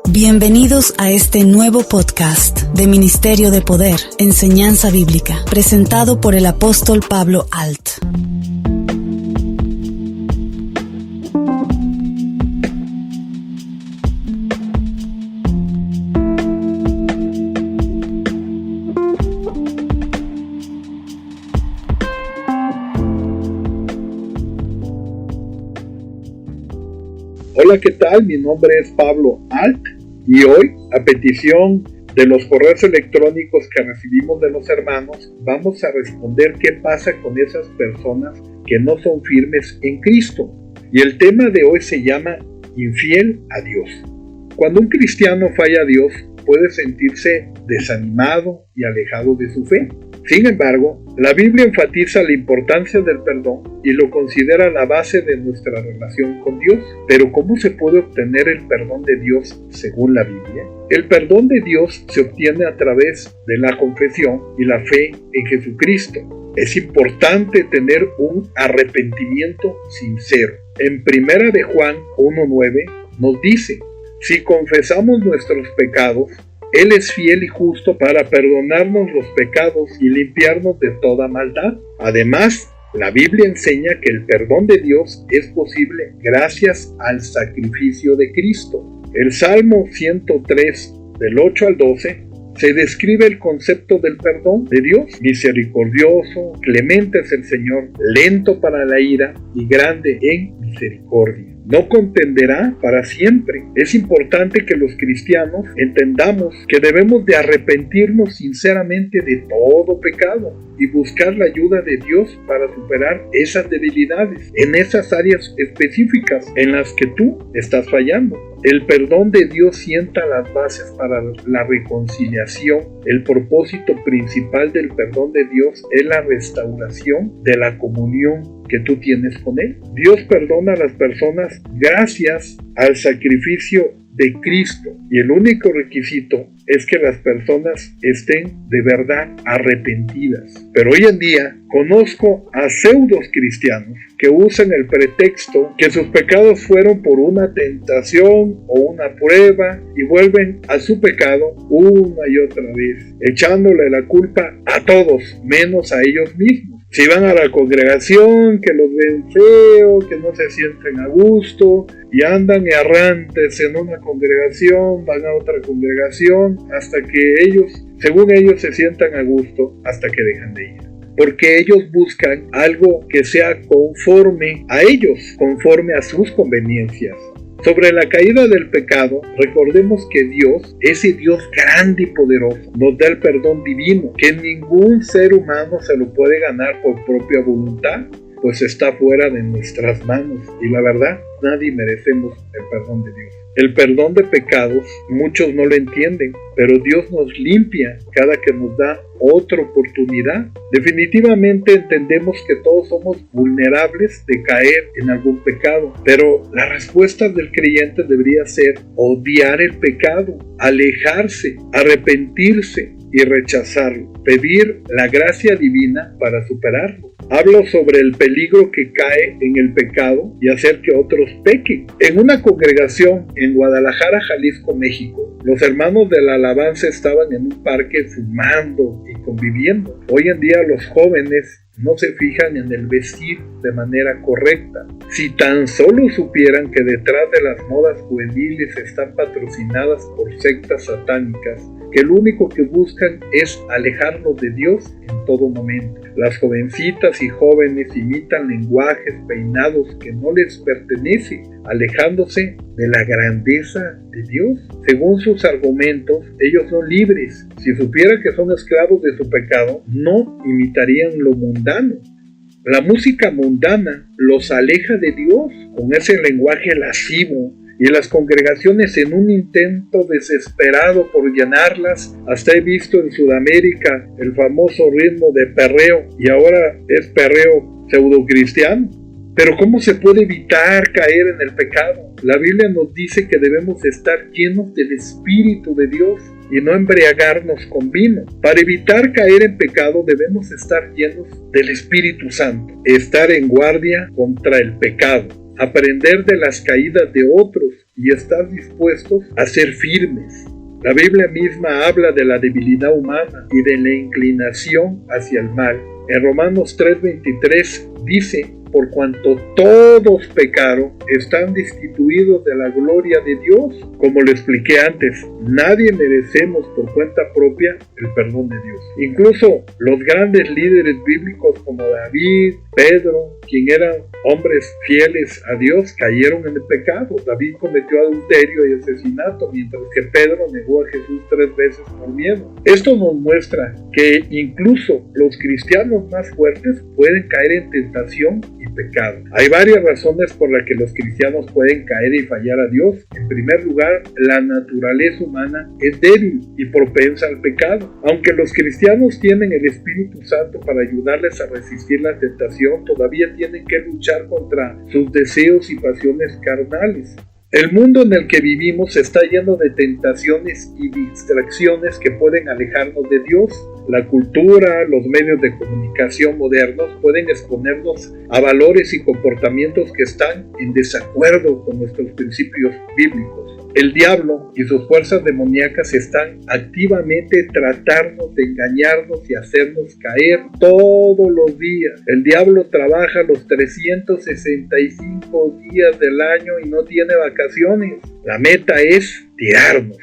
Bienvenidos a este nuevo podcast de Ministerio de Poder, Enseñanza Bíblica, presentado por el apóstol Pablo Alt. Hola, ¿qué tal? Mi nombre es Pablo Alt y hoy, a petición de los correos electrónicos que recibimos de los hermanos, vamos a responder qué pasa con esas personas que no son firmes en Cristo. Y el tema de hoy se llama infiel a Dios. Cuando un cristiano falla a Dios, puede sentirse desanimado y alejado de su fe. Sin embargo, la Biblia enfatiza la importancia del perdón y lo considera la base de nuestra relación con Dios. Pero ¿cómo se puede obtener el perdón de Dios según la Biblia? El perdón de Dios se obtiene a través de la confesión y la fe en Jesucristo. Es importante tener un arrepentimiento sincero. En 1 de Juan 1:9 nos dice: si confesamos nuestros pecados, Él es fiel y justo para perdonarnos los pecados y limpiarnos de toda maldad. Además, la Biblia enseña que el perdón de Dios es posible gracias al sacrificio de Cristo. El Salmo 103, del 8 al 12, se describe el concepto del perdón de Dios. Misericordioso, clemente es el Señor, lento para la ira y grande en misericordia. No contenderá para siempre. Es importante que los cristianos entendamos que debemos de arrepentirnos sinceramente de todo pecado y buscar la ayuda de Dios para superar esas debilidades en esas áreas específicas en las que tú estás fallando. El perdón de Dios sienta las bases para la reconciliación. El propósito principal del perdón de Dios es la restauración de la comunión que tú tienes con Él. Dios perdona a las personas gracias al sacrificio de Cristo, y el único requisito es que las personas estén de verdad arrepentidas. Pero hoy en día conozco a pseudos cristianos que usan el pretexto que sus pecados fueron por una tentación o una prueba y vuelven a su pecado una y otra vez, echándole la culpa a todos menos a ellos mismos. Si van a la congregación, que los ven feo, que no se sienten a gusto y andan errantes en una congregación, van a otra congregación hasta que ellos, según ellos, se sientan a gusto hasta que dejan de ir. Porque ellos buscan algo que sea conforme a ellos, conforme a sus conveniencias. Sobre la caída del pecado, recordemos que Dios, ese Dios grande y poderoso, nos da el perdón divino, que ningún ser humano se lo puede ganar por propia voluntad, pues está fuera de nuestras manos. Y la verdad, nadie merecemos el perdón de Dios. El perdón de pecados, muchos no lo entienden, pero Dios nos limpia cada que nos da otra oportunidad. Definitivamente entendemos que todos somos vulnerables de caer en algún pecado, pero la respuesta del creyente debería ser odiar el pecado, alejarse, arrepentirse y rechazarlo, pedir la gracia divina para superarlo. Hablo sobre el peligro que cae en el pecado y hacer que otros pequen. En una congregación en Guadalajara, Jalisco, México, los hermanos de la alabanza estaban en un parque fumando y conviviendo. Hoy en día los jóvenes no se fijan en el vestir de manera correcta. Si tan solo supieran que detrás de las modas juveniles están patrocinadas por sectas satánicas, que lo único que buscan es alejarnos de Dios en todo momento. Las jovencitas y jóvenes imitan lenguajes, peinados que no les pertenecen, alejándose de la grandeza de Dios. Según sus argumentos, ellos son libres. Si supieran que son esclavos de su pecado, no imitarían lo mundano. La música mundana los aleja de Dios con ese lenguaje lascivo, y las congregaciones, en un intento desesperado por llenarlas, hasta he visto en Sudamérica el famoso ritmo de perreo, y ahora es perreo pseudocristiano. Pero ¿cómo se puede evitar caer en el pecado? La Biblia nos dice que debemos estar llenos del Espíritu de Dios y no embriagarnos con vino. Para evitar caer en pecado debemos estar llenos del Espíritu Santo, estar en guardia contra el pecado. aprender de las caídas de otros y estar dispuestos a ser firmes. La Biblia misma habla de la debilidad humana y de la inclinación hacia el mal. En Romanos 3:23 dice: por cuanto todos pecaron, están destituidos de la gloria de Dios. Como lo expliqué antes, nadie merecemos por cuenta propia el perdón de Dios. Incluso los grandes líderes bíblicos como David, Pedro, quien eran hombres fieles a Dios, cayeron en el pecado. David cometió adulterio y asesinato, mientras que Pedro negó a Jesús 3 veces por miedo. Esto nos muestra que incluso los cristianos más fuertes pueden caer en tentación y pecado. Hay varias razones por las que los cristianos pueden caer y fallar a Dios. En primer lugar, la naturaleza humana es débil y propensa al pecado. Aunque los cristianos tienen el Espíritu Santo para ayudarles a resistir la tentación, todavía tienen que luchar contra sus deseos y pasiones carnales. El mundo en el que vivimos está lleno de tentaciones y distracciones que pueden alejarnos de Dios. La cultura, los medios de comunicación modernos pueden exponernos a valores y comportamientos que están en desacuerdo con nuestros principios bíblicos. El diablo y sus fuerzas demoníacas están activamente tratando de engañarnos y hacernos caer todos los días. El diablo trabaja los 365 días del año y no tiene vacaciones. La meta es tirarnos.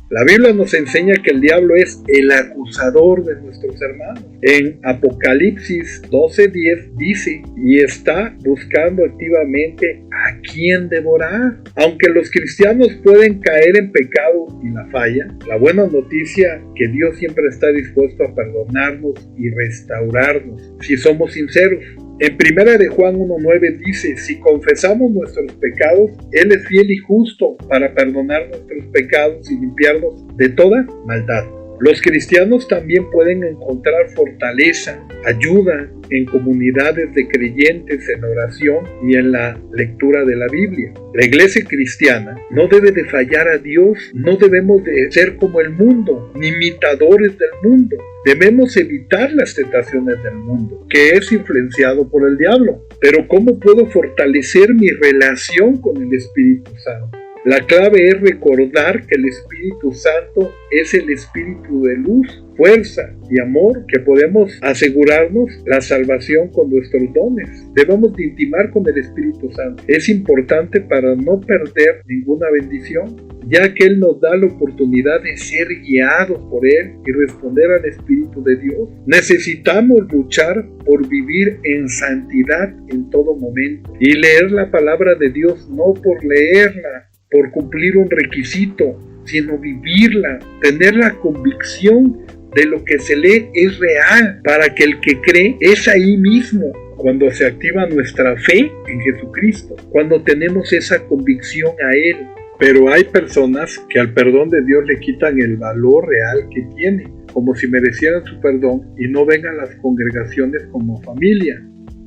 La Biblia nos enseña que el diablo es el acusador de nuestros hermanos. En Apocalipsis 12:10 dice: y está buscando activamente a quien devorar. Aunque los cristianos pueden caer en pecado y la falla, la buena noticia es que Dios siempre está dispuesto a perdonarnos y restaurarnos si somos sinceros. En 1 de Juan 1:9 dice: si confesamos nuestros pecados, Él es fiel y justo para perdonar nuestros pecados y limpiarnos de toda maldad. Los cristianos también pueden encontrar fortaleza, ayuda en comunidades de creyentes, en oración y en la lectura de la Biblia. La iglesia cristiana no debe de fallar a Dios, no debemos de ser como el mundo, ni imitadores del mundo. Debemos evitar las tentaciones del mundo, que es influenciado por el diablo. Pero ¿cómo puedo fortalecer mi relación con el Espíritu Santo? La clave es recordar que el Espíritu Santo es el Espíritu de luz, fuerza y amor, que podemos asegurarnos la salvación con nuestros dones. Debemos de intimar con el Espíritu Santo. Es importante para no perder ninguna bendición, ya que Él nos da la oportunidad de ser guiados por Él y responder al Espíritu de Dios. Necesitamos luchar por vivir en santidad en todo momento y leer la palabra de Dios no por leerla, por cumplir un requisito, sino vivirla, tener la convicción de lo que se lee es real, para que el que cree es ahí mismo, cuando se activa nuestra fe en Jesucristo, cuando tenemos esa convicción a Él. Pero hay personas que al perdón de Dios le quitan el valor real que tiene, como si merecieran su perdón y no vengan las congregaciones como familia.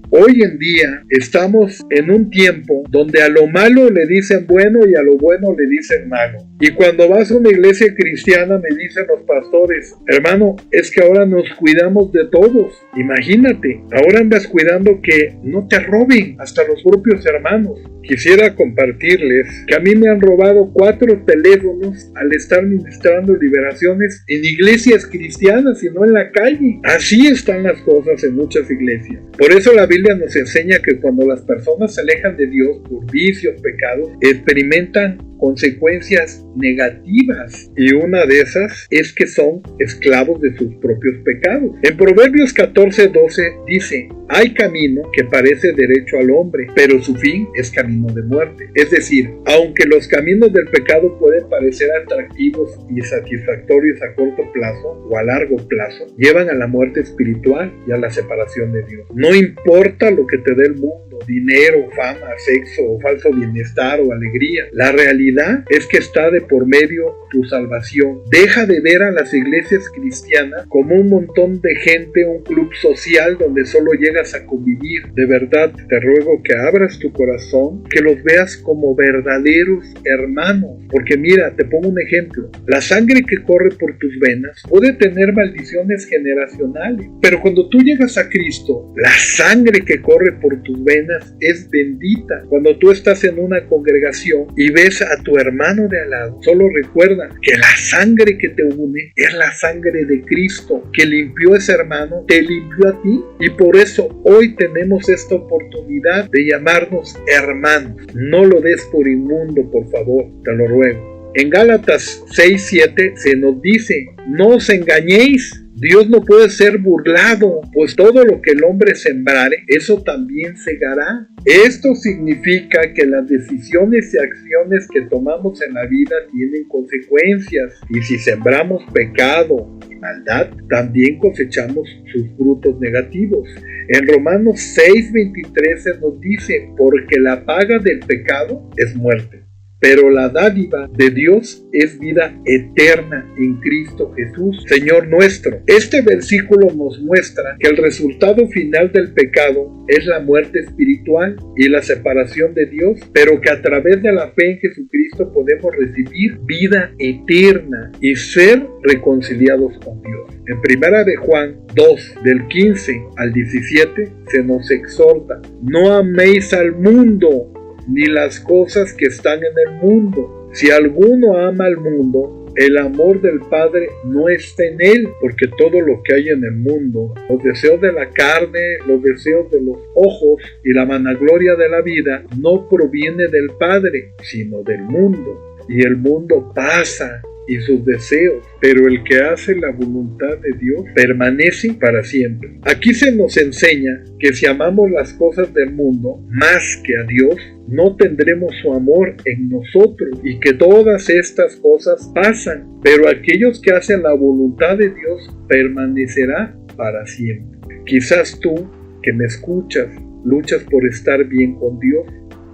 Hoy en día estamos en un tiempo donde a lo malo le dicen bueno y a lo bueno le dicen malo. Y cuando vas a una iglesia cristiana me dicen los pastores: hermano, es que ahora nos cuidamos de todos. Imagínate, ahora andas cuidando que no te roben hasta los propios hermanos. Quisiera compartirles que a mí me han robado 4 teléfonos al estar ministrando liberaciones en iglesias cristianas y no en la calle. Así están las cosas en muchas iglesias. Por eso la Biblia nos enseña que cuando las personas se alejan de Dios por vicios, pecados, experimentan consecuencias negativas, y una de esas es que son esclavos de sus propios pecados. En Proverbios 14:12 dice: hay camino que parece derecho al hombre, pero su fin es camino de muerte. Es decir, aunque los caminos del pecado pueden parecer atractivos y satisfactorios a corto plazo o a largo plazo, llevan a la muerte espiritual y a la separación de Dios. No importa lo que te dé el mundo, dinero, fama, sexo o falso bienestar o alegría, la realidad es que está de por medio tu salvación. Deja de ver a las iglesias cristianas como un montón de gente, un club social donde solo llegas a convivir. De verdad te ruego que abras tu corazón, que los veas como verdaderos hermanos. Porque mira, te pongo un ejemplo: la sangre que corre por tus venas puede tener maldiciones generacionales, pero cuando tú llegas a Cristo, la sangre que corre por tus venas buenas es bendita. Cuando tú estás en una congregación y ves a tu hermano de al lado, solo recuerda que la sangre que te une es la sangre de Cristo, que limpió a ese hermano, te limpió a ti, y por eso hoy tenemos esta oportunidad de llamarnos hermanos. No lo des por inmundo, por favor, te lo ruego. En Gálatas 6:7 se nos dice: no os engañéis, Dios no puede ser burlado, pues todo lo que el hombre sembrare, eso también segará. Esto significa que las decisiones y acciones que tomamos en la vida tienen consecuencias, y si sembramos pecado y maldad, también cosechamos sus frutos negativos. En Romanos 6:23 se nos dice: porque la paga del pecado es muerte, pero la dádiva de Dios es vida eterna en Cristo Jesús, Señor nuestro. Este versículo nos muestra que el resultado final del pecado es la muerte espiritual y la separación de Dios, pero que a través de la fe en Jesucristo podemos recibir vida eterna y ser reconciliados con Dios. En 1 de Juan 2, del 15 al 17, se nos exhorta: no améis al mundo, ni las cosas que están en el mundo. Si alguno ama al mundo, el amor del Padre no está en él, porque todo lo que hay en el mundo, los deseos de la carne, los deseos de los ojos y la vanagloria de la vida, no proviene del Padre, sino del mundo. Y el mundo pasa y sus deseos, pero el que hace la voluntad de Dios permanece para siempre. Aquí se nos enseña que si amamos las cosas del mundo más que a Dios, no tendremos su amor en nosotros, y que todas estas cosas pasan, pero aquellos que hacen la voluntad de Dios permanecerá para siempre. Quizás tú, que me escuchas, luchas por estar bien con Dios,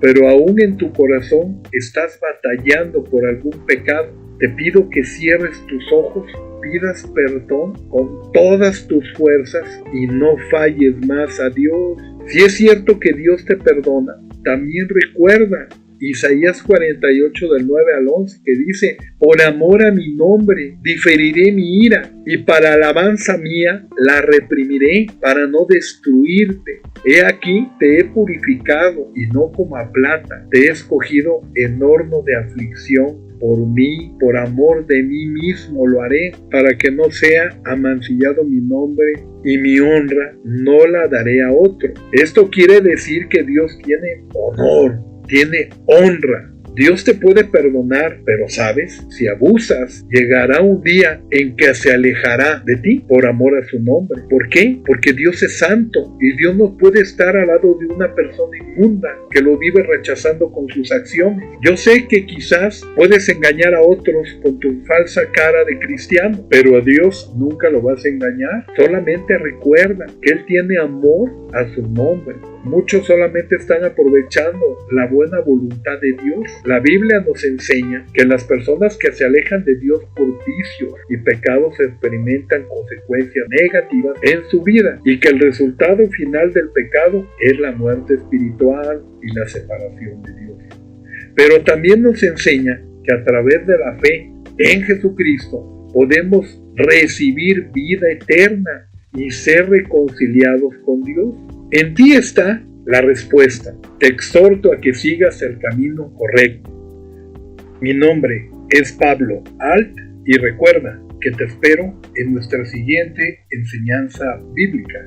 pero aún en tu corazón estás batallando por algún pecado. Te pido que cierres tus ojos, pidas perdón con todas tus fuerzas y no falles más a Dios. Si es cierto que Dios te perdona, también recuerda Isaías 48 del 9 al 11, que dice: por amor a mi nombre diferiré mi ira, y para alabanza mía la reprimiré, para no destruirte. He aquí te he purificado, y no como a plata, te he escogido en horno de aflicción. Por mí, por amor de mí mismo lo haré, para que no sea amancillado mi nombre, y mi honra no la daré a otro. Esto quiere decir que Dios tiene honor, tiene honra. Dios te puede perdonar, pero sabes, si abusas, llegará un día en que se alejará de ti por amor a su nombre. ¿Por qué? Porque Dios es santo, y Dios no puede estar al lado de una persona inmunda que lo vive rechazando con sus acciones. Yo sé que quizás puedes engañar a otros con tu falsa cara de cristiano, pero a Dios nunca lo vas a engañar. Solamente recuerda que Él tiene amor a su nombre. Muchos solamente están aprovechando la buena voluntad de Dios. La Biblia nos enseña que las personas que se alejan de Dios por vicios y pecados experimentan consecuencias negativas en su vida, y que el resultado final del pecado es la muerte espiritual y la separación de Dios. Pero también nos enseña que a través de la fe en Jesucristo podemos recibir vida eterna y ser reconciliados con Dios. En ti está la respuesta. Te exhorto a que sigas el camino correcto. Mi nombre es Pablo Alt, y recuerda que te espero en nuestra siguiente enseñanza bíblica.